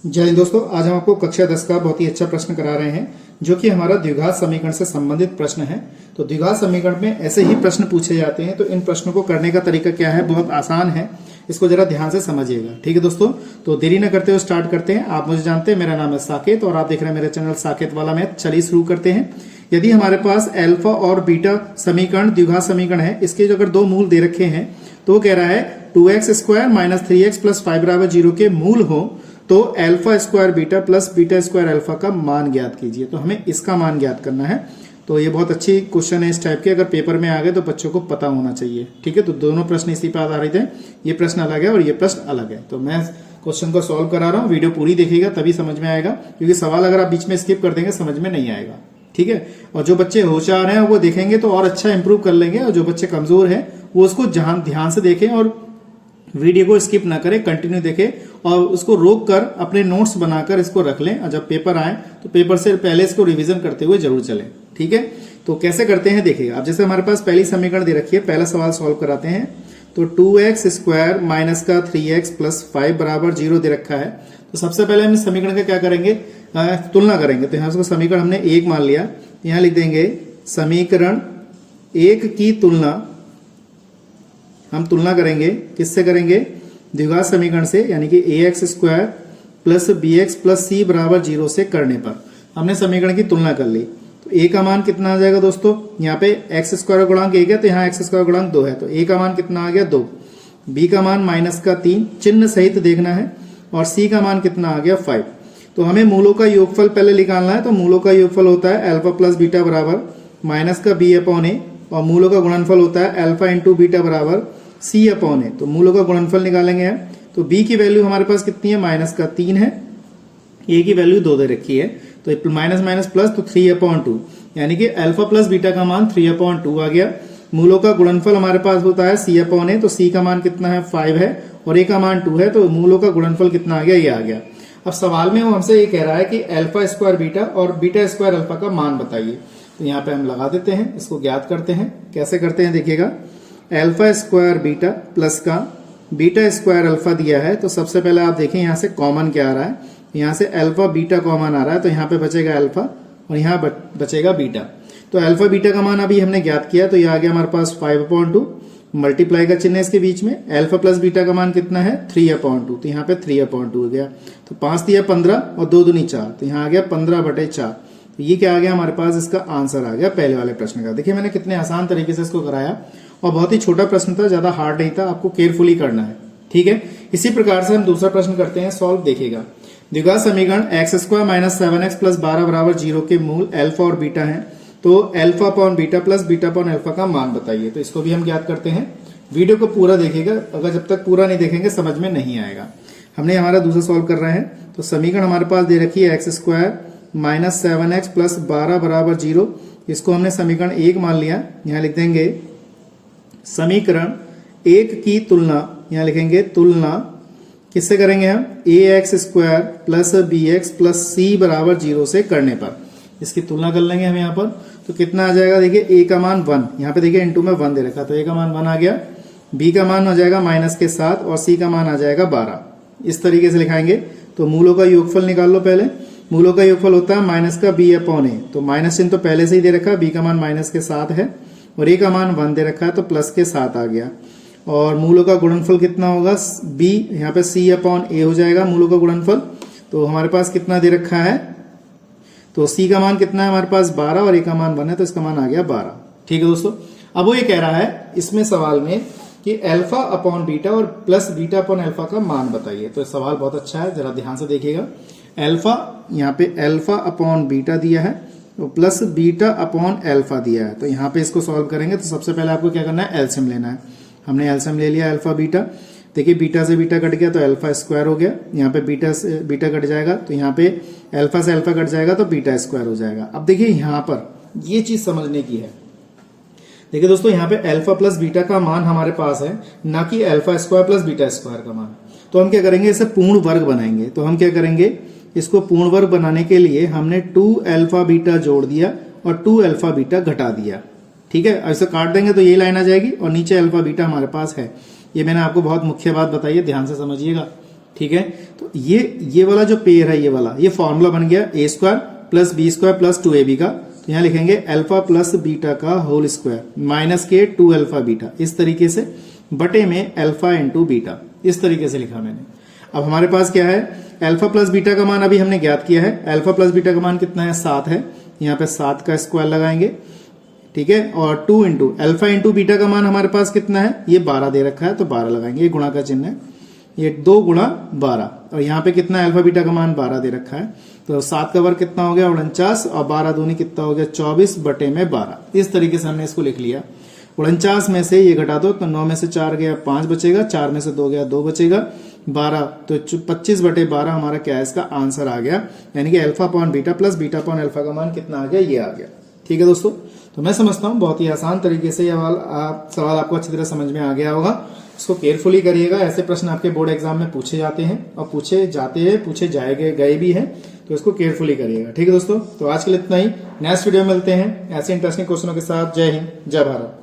जय हिंद दोस्तों, आज हम आपको कक्षा 10 का बहुत ही अच्छा प्रश्न करा रहे हैं जो कि हमारा द्विघात समीकरण से संबंधित प्रश्न है। तो द्विघात समीकरण में ऐसे ही प्रश्न पूछे जाते हैं, तो इन प्रश्नों को करने का तरीका क्या है, बहुत आसान है। इसको जरा ध्यान से समझिएगा, ठीक है दोस्तों। तो देरी न करते हुए स्टार्ट करते हैं। आप मुझे जानते हैं, मेरा नाम है साकेत और आप देख रहे हैं मेरे चैनल साकेत वाला मैथ। चलिए शुरू करते हैं। यदि हमारे पास अल्फा और बीटा समीकरण द्विघात समीकरण है, इसके जो अगर दो मूल दे रखे हैं तो वो कह रहा है 2x² - 3x + 5 = 0 के मूल हो तो alpha square beta plus beta square alpha का मान ज्ञात कीजिए। तो हमें इसका मान ज्ञात करना है। तो ये बहुत अच्छी क्वेश्चन है इस टाइप के, अगर पेपर में आ गए तो बच्चों को पता होना चाहिए, ठीक है। तो दोनों प्रश्न इसी पर आधारित है, ये प्रश्न अलग है और ये प्रश्न अलग है। तो मैं क्वेश्चन को सॉल्व करा रहा हूँ, वीडियो पूरी देखिएगा तभी समझ में आएगा, क्योंकि सवाल अगर आप बीच में स्किप कर देंगे समझ में नहीं आएगा, ठीक है। और जो बच्चे होशियार हैं वो देखेंगे तो और अच्छा इंप्रूव कर लेंगे, और जो बच्चे कमजोर हैं वो उसको ध्यान से देखें और वीडियो को स्किप ना करें, कंटिन्यू देखें और उसको रोक कर अपने नोट्स बनाकर इसको रख लें। और जब पेपर आए तो पेपर से पहले इसको रिवीजन करते हुए जरूर चलें, ठीक है। तो कैसे करते हैं देखिएगा। अब जैसे हमारे पास पहली समीकरण दे रखी है, पहला सवाल सॉल्व कराते हैं। तो 2x² - 3x + 5 = 0 दे रखा है। तो सबसे पहले हम इस समीकरण का क्या करेंगे, तुलना करेंगे। तो यहाँ उसको समीकरण हमने 1 मान लिया, यहाँ लिख देंगे समीकरण 1 की तुलना, हम तुलना करेंगे किससे करेंगे, द्विघात समीकरण से, यानी कि ax² + bx + c = 0 से करने पर हमने समीकरण की तुलना कर ली। तो a का मान कितना आ जाएगा दोस्तों, यहाँ पे x² गुणांक 1 है तो यहाँ x² गुणांक 2 है, तो a का मान कितना आ गया 2, b का मान -3 चिन्ह सहित देखना है, और c का मान कितना आ गया 5। तो हमें मूलों का योगफल पहले निकालना है। तो मूलों का योगफल होता है अल्फा प्लस बीटा बराबर -b/a, और मूलों का गुणनफल होता है अल्फा × बीटा बराबर c/a। तो मूलों का गुणनफल निकालेंगे हम। तो b की वैल्यू हमारे पास कितनी है, -3 है, a की वैल्यू 2 दे रखी है, तो माइनस प्लस तो 3/2, यानी कि अल्फा प्लस बीटा का मान 3/2 आ गया। मूलों का गुणनफल हमारे पास होता है c/a, तो c का मान कितना है 5 है और a का मान 2 है, तो मूलों का गुणनफल कितना आ गया, ये आ गया। अब सवाल में वो हमसे ये कह रहा है कि अल्फा स्क्वायर बीटा और बीटा स्क्वायर अल्फा का मान बताइए। तो यहाँ पे हम लगा देते हैं, इसको ज्ञात करते हैं। कैसे करते हैं देखिएगा, अल्फा स्क्वायर बीटा प्लस का बीटा स्क्वायर अल्फा दिया है। तो सबसे पहले आप देखें यहाँ से कॉमन क्या आ रहा है, यहाँ से अल्फा बीटा कॉमन आ रहा है, तो यहाँ पे बचेगा अल्फा और यहाँ बचेगा बीटा। तो अल्फा बीटा का मान अभी हमने ज्ञात किया, तो ये आ गया हमारे पास 5/2, मल्टीप्लाई का चिन्ह है इसके बीच में। अल्फा प्लस बीटा का मान कितना है 3/2, तो यहाँ पे 3/2 हो गया। तो 5 दिया 15 और 2 दूनी 4, तो यहाँ आ गया 15/4। तो ये क्या आ गया हमारे पास, इसका आंसर आ गया पहले वाले प्रश्न का। देखिए मैंने कितने आसान तरीके से इसको कराया, और बहुत ही छोटा प्रश्न था, ज्यादा हार्ड नहीं था, आपको केयरफुली करना है, ठीक है। इसी प्रकार से हम दूसरा प्रश्न करते हैं, सॉल्व देखिएगा। द्विघात समीकरण x² - 7x + 12 = 0 के मूल अल्फा और बीटा हैं, तो अल्फा/बीटा प्लस बीटा/अल्फा का मान बताइए। तो इसको भी हम ज्ञात करते हैं। वीडियो को पूरा देखिएगा, अगर जब तक पूरा नहीं देखेंगे समझ में नहीं आएगा। हमने हमारा दूसरा सॉल्व कर रहे हैं। तो समीकरण हमारे पास दे रखी है x² - 7x + 12 = 0, इसको हमने समीकरण 1 मान लिया। यहाँ लिख देंगे समीकरण 1 की तुलना, यहाँ लिखेंगे तुलना किससे करेंगे हम, ax² + bx + c = 0 से करने पर। इसकी तुलना कर लेंगे हम यहाँ पर। तो कितना आ जाएगा, देखिए a का मान 1, यहाँ पे देखिए इनटू में 1 दे रखा, तो a का मान 1 आ गया, b का मान हो जाएगा -7 और c का मान आ जाएगा 12। इस तरीके से लिखाएंगे। तो मूलों का योगफल निकाल लो पहले। मूलों का योगफल होता है -b/a, तो माइनस चिन्ह तो पहले से ही दे रखा, b का मान -7 है और a का मान 1 दे रखा है, तो +7 आ गया। और मूलों का गुणनफल कितना होगा, b, यहाँ पे c/a हो जाएगा मूलों का गुणनफल। तो हमारे पास कितना दे रखा है, तो c का मान कितना है हमारे पास 12 और a का मान 1 है, तो इसका मान आ गया 12, ठीक है दोस्तों। अब वो ये कह रहा है इसमें सवाल में कि अल्फा/बीटा और प्लस बीटा/अल्फा का मान बताइए। तो सवाल बहुत अच्छा है, जरा ध्यान से देखिएगा। अल्फा, यहाँ पे अल्फा/बीटा दिया है, तो प्लस बीटा/अल्फा दिया है। तो यहाँ पे इसको सॉल्व करेंगे। तो सबसे पहले आपको क्या करना है, एलसीएम लेना है। हमने एलसीएम ले लिया अल्फा बीटा। देखिए बीटा से बीटा कट गया तो अल्फा स्क्वायर हो गया, यहाँ पे बीटा से बीटा कट जाएगा, तो यहाँ पे अल्फा से अल्फा कट जाएगा तो बीटा स्क्वायर हो जाएगा। अब देखिए यहाँ पर ये चीज समझने की है। देखिए दोस्तों, यहाँ पे अल्फा प्लस बीटा का मान हमारे पास है, ना कि alpha square plus beta square का मान। तो हम क्या करेंगे, इसे पूर्ण वर्ग बनाएंगे। तो हम क्या करेंगे, इसको पूर्ण वर्ग बनाने के लिए हमने 2α जोड़ दिया और 2α घटा दिया, ठीक है। ऐसे काट देंगे तो ये लाइन आ जाएगी और नीचे अल्फा बीटा हमारे पास है। ये मैंने आपको बहुत मुख्य बात बताई है, ध्यान से समझिएगा, ठीक है। तो ये वाला जो पेयर है, ये वाला, ये फॉर्मूला बन गया A square plus B square plus 2ab का। तो यहां लिखेंगे अल्फा प्लस बीटा का होल स्क्वायर माइनस के 2 अल्फा बीटा, इस तरीके से, बटे में अल्फा इंटू बीटा, इस तरीके से लिखा मैंने। अब हमारे पास क्या है, अल्फा प्लस बीटा का मान अभी हमने ज्ञात किया है। अल्फा प्लस बीटा का मान कितना है, 7 है। यहाँ पे 7 का स्क्वायर लगाएंगे, ठीक है। और 2 इंटू अल्फा इंटू बीटा का मान हमारे पास कितना है, ये 12 दे रखा है, तो 12 लगाएंगे, ये गुणा का चिन्ह है, ये 2 गुणा 12। और यहाँ पे कितना अल्फा बीटा का मान 12 दे रखा है, तो 7 का वर्ग कितना हो गया 49, और 12 दूनी कितना हो गया 24 बटे में 12। इस तरीके से हमने इसको लिख लिया। 49 में से ये घटा दो तो 9 में से 4 गया 5 बचेगा, 4 में से 2 गया 2 बचेगा, 12 तो 25 बटे 12 हमारा क्या है, इसका आंसर आ गया। यानी कि alpha upon beta plus beta upon alpha का मान कितना आ गया, ये आ गया। ठीक है दोस्तों, तो मैं समझता हूं बहुत ही आसान तरीके से यह सवाल आपको अच्छी तरह समझ में आ गया होगा। इसको केयरफुली करिएगा, ऐसे प्रश्न आपके बोर्ड एग्जाम में पूछे जाते हैं और पूछे जाएंगे, गए भी हैं, तो इसको केयरफुली करिएगा। ठीक है दोस्तों, तो आज के लिए इतना ही। नेक्स्ट वीडियो में मिलते हैं ऐसे इंटरेस्टिंग क्वेश्चनों के साथ। जय हिंद, जय भारत।